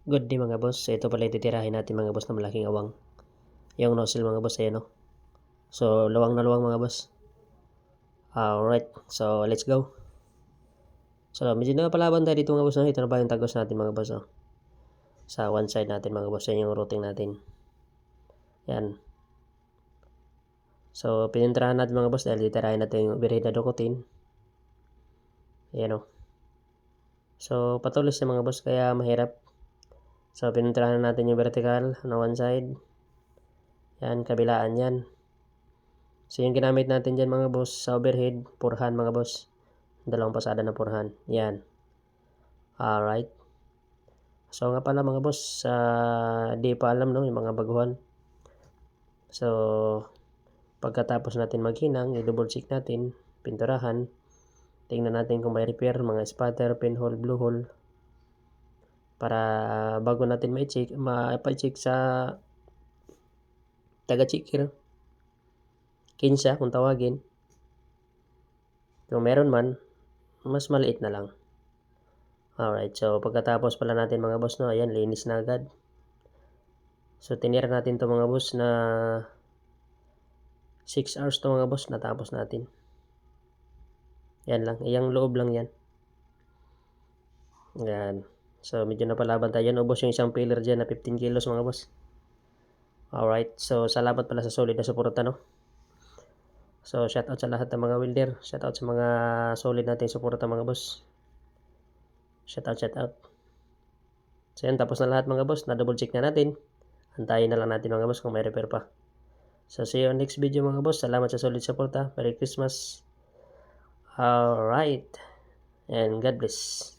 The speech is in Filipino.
Good day mga boss. Ito pala ititirahin natin mga boss na malaking awang. Yung nozzle mga boss, ayan o. So, luwang na luwang mga boss. Alright, so let's go. So, medyo napalaban tayo dito mga boss. Ito na ba yung tagos natin mga boss? Sa one side natin mga boss. Yan yung routing natin. Yan. So, pinintrahan natin mga boss dahil titirahin natin yung overhead na dukutin. Ayan o. So, patuloy siya mga boss kaya mahirap. So, pinintrahan natin yung vertical na one side. Yan, kabilaan yan. So, yung ginamit natin dyan mga boss sa overhead, purhan mga boss. Dalawang pasada na purhan. Yan. Alright. So, nga pala mga boss, di pa alam no, yung mga baguhan. So, pagkatapos natin maghinang, i-double check natin, pinturahan. Tingnan natin kung may repair, mga spatter, pinhole, blue hole. Para bago natin ma-check sa taga-checker. Kinsa kung tawagin. Kung meron man, mas maliit na lang. Alright, so pagkatapos pala natin mga boss, no, ayan, linis na agad. So, tinira natin to mga boss na 6 hours to mga boss, natapos natin. Yan lang, yung loob lang yan. Yan. So, medyo napalaban tayo. Yan, ubos yung isang pillar dyan na 15 kilos mga boss. Alright, so salamat pala sa solid na suporta, no. So, shoutout sa lahat ng mga welder. Shoutout sa mga solid nating suporta mga boss. Shoutout. So, yan, tapos na lahat mga boss. Na-double check na natin. Antayin na lang natin mga boss kung may repair pa. So, see you on next video mga boss. Salamat sa solid support ha. Merry Christmas. Alright. And God bless.